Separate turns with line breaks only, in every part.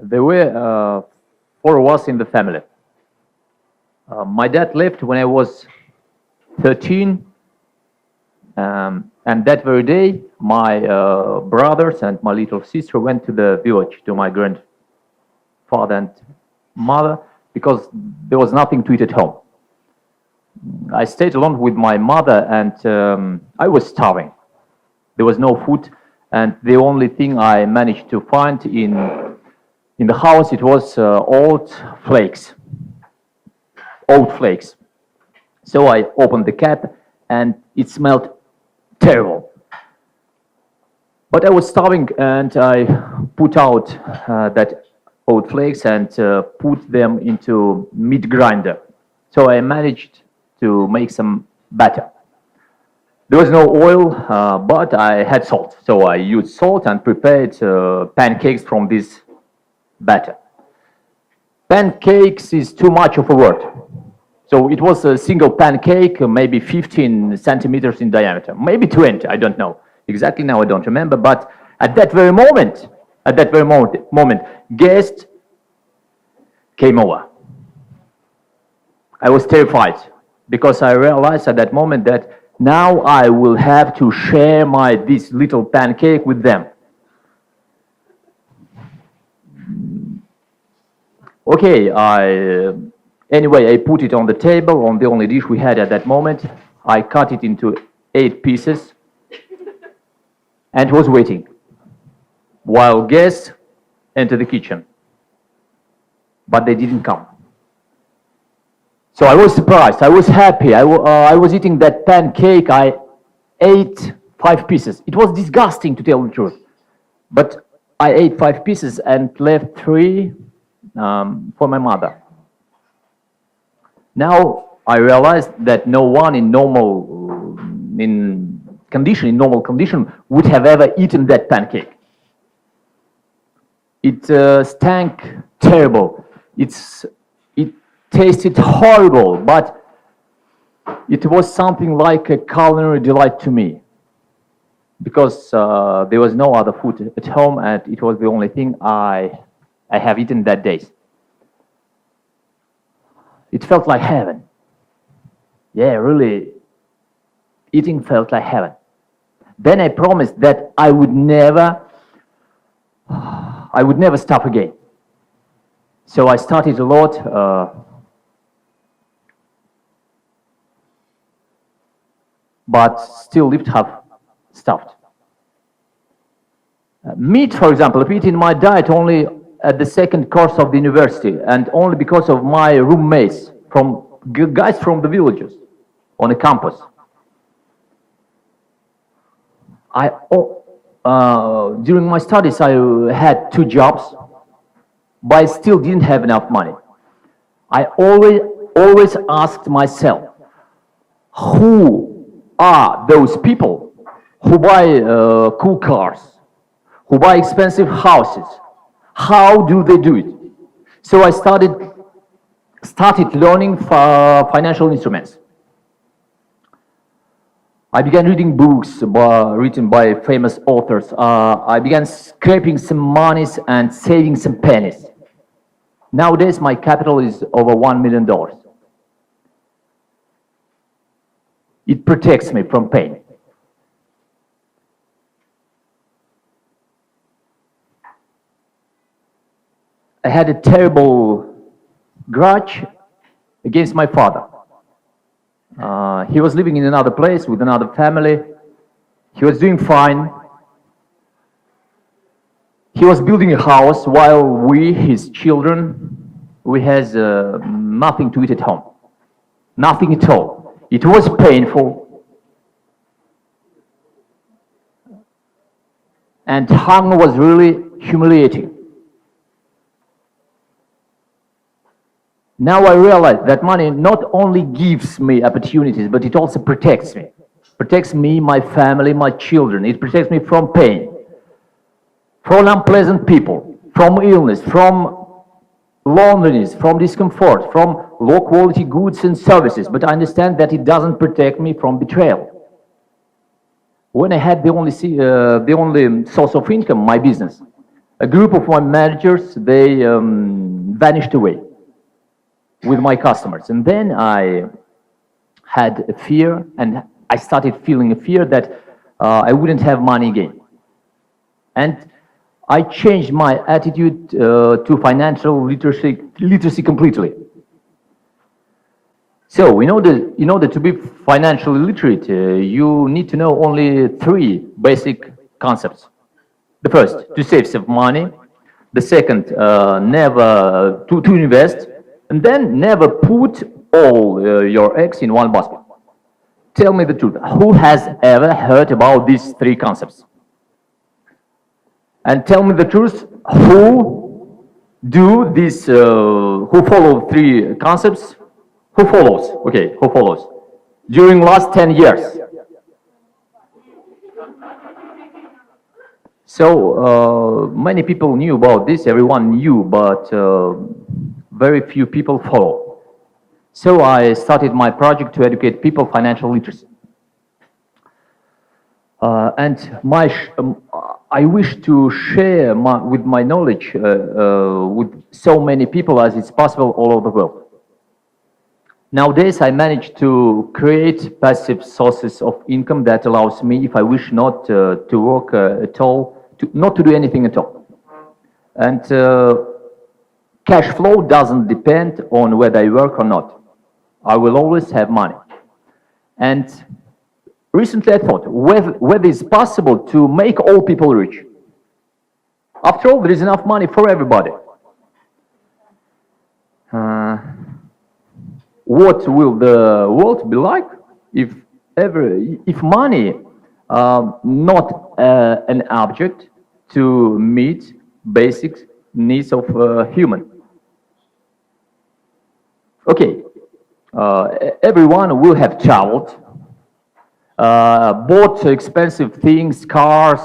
There were four of us in the family. My dad left when I was 13, and that very day, my brothers and my little sister went to the village to my grandfather and mother because there was nothing to eat at home. I stayed alone with my mother, and I was starving. There was no food, and the only thing I managed to find in the house it was oat flakes. So I opened the cap, and it smelled terrible. But I was starving, and I put out that oat flakes and put them into meat grinder. So I managed to make some batter. There was no oil, but I had salt. So I used salt and prepared pancakes from this batter. Pancakes is too much of a word. So it was a single pancake, maybe 15 centimeters in diameter, maybe 20, I don't know. Exactly now I don't remember, but at that very moment, guests came over. I was terrified because I realized at that moment that now I will have to share this little pancake with them. Okay, anyway, I put it on the table, on the only dish we had at that moment. I cut it into 8 pieces and was waiting while guests entered the kitchen. But they didn't come. So I was surprised, I was happy, I was eating that pancake, I ate 5 pieces. It was disgusting, to tell the truth. But I ate 5 pieces and left 3 for my mother. Now I realized that no one in normal condition would have ever eaten that pancake. It stank terrible. It tasted horrible, but it was something like a culinary delight to me because there was no other food at home, and it was the only thing I have eaten that day. It felt like heaven. Yeah, really, eating felt like heaven. Then I promised that I would never stop again. So I started a lot, but still lived half stuffed. Meat, for example, I eat in my diet only at the second course of the university, and only because of my roommates, guys from the villages on the campus. During my studies, I had 2 jobs, but I still didn't have enough money. I always asked myself, who are those people who buy cool cars, who buy expensive houses? How do they do it? So I started learning financial instruments. I began reading books written by famous authors. I began scraping some monies and saving some pennies. Nowadays, my capital is over $1 million. It protects me from pain. I had a terrible grudge against my father. He was living in another place with another family. He was doing fine. He was building a house while we, his children, we had nothing to eat at home. Nothing at all. It was painful. And hunger was really humiliating. Now I realize that money not only gives me opportunities, but it also protects me. Protects me, my family, my children. It protects me from pain, from unpleasant people, from illness, from loneliness, from discomfort, from low quality goods and services. But I understand that it doesn't protect me from betrayal. When I had the only source of income, my business, a group of my managers, they vanished away with my customers. And then I had a fear, and I started feeling a fear that I wouldn't have money again. And I changed my attitude to financial literacy completely. So in order to be financially literate, you need to know only three basic concepts. The first, to save some money. The second, never to invest. And then never put all your eggs in one basket. Tell me the truth. Who has ever heard about these three concepts? And tell me the truth. Who do this? Who follow three concepts? Who follows? Okay, who follows? During last 10 years. So many people knew about this. Everyone knew, but very few people follow. So I started my project to educate people financial literacy. And I wish to share with my knowledge with so many people as it's possible all over the world. Nowadays, I managed to create passive sources of income that allows me, if I wish not to work at all, not to do anything at all. And cash flow doesn't depend on whether I work or not. I will always have money. And recently I thought whether it's possible to make all people rich. After all, there is enough money for everybody. What will the world be like if money not an object to meet basic needs of human? Okay, everyone will have traveled, bought expensive things, cars,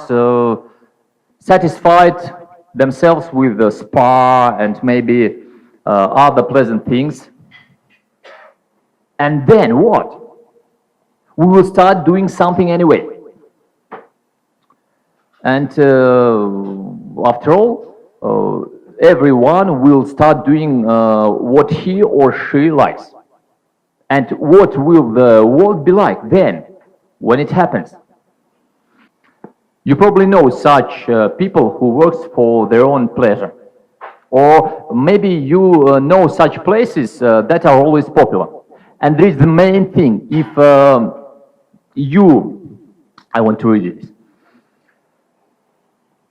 satisfied themselves with the spa and maybe other pleasant things. And then what? We will start doing something anyway. And after all, everyone will start doing what he or she likes. And what will the world be like then, when it happens? You probably know such people who works for their own pleasure. Or maybe you know such places that are always popular. And there is the main thing. If I want to read this.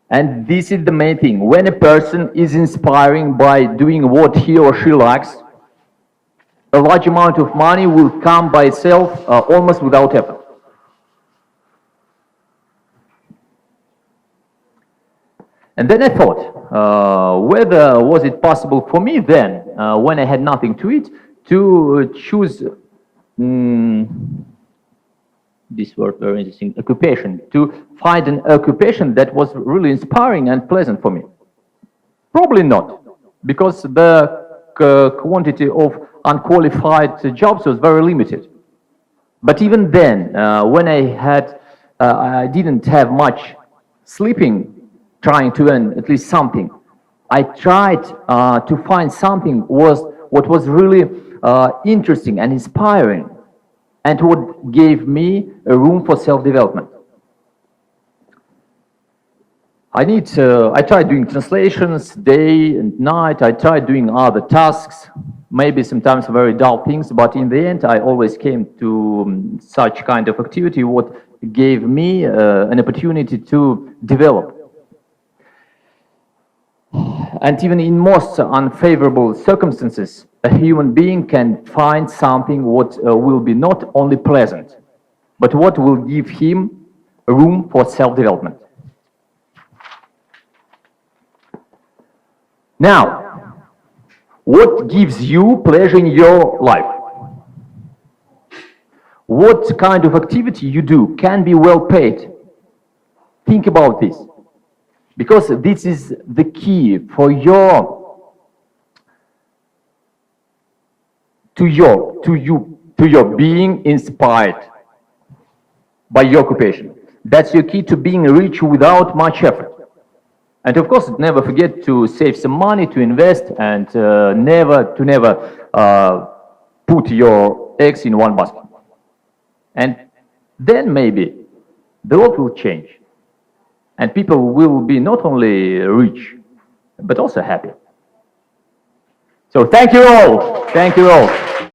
And this is the main thing. When a person is inspiring by doing what he or she likes, a large amount of money will come by itself almost without effort. And then I thought, whether was it possible for me then, when I had nothing to eat, to choose this word very interesting, occupation, to find an occupation that was really inspiring and pleasant for me? Probably not, because the quantity of unqualified jobs was very limited. But even then, when I didn't have much sleeping, trying to earn at least something, I tried to find something what was really interesting and inspiring, and what gave me a room for self-development. I tried doing translations day and night. I tried doing other tasks, maybe sometimes very dull things, but in the end, I always came to such kind of activity what gave me an opportunity to develop. And even in most unfavorable circumstances, a human being can find something what will be not only pleasant, but what will give him room for self-development. Now, what gives you pleasure in your life? What kind of activity you do can be well paid? Think about this, because this is the key for your being inspired by your occupation. That's your key to being rich without much effort. And of course, never forget to save some money, to invest, and never put your eggs in one basket. And then maybe the world will change, and people will be not only rich, but also happy. So thank you all. Thank you all.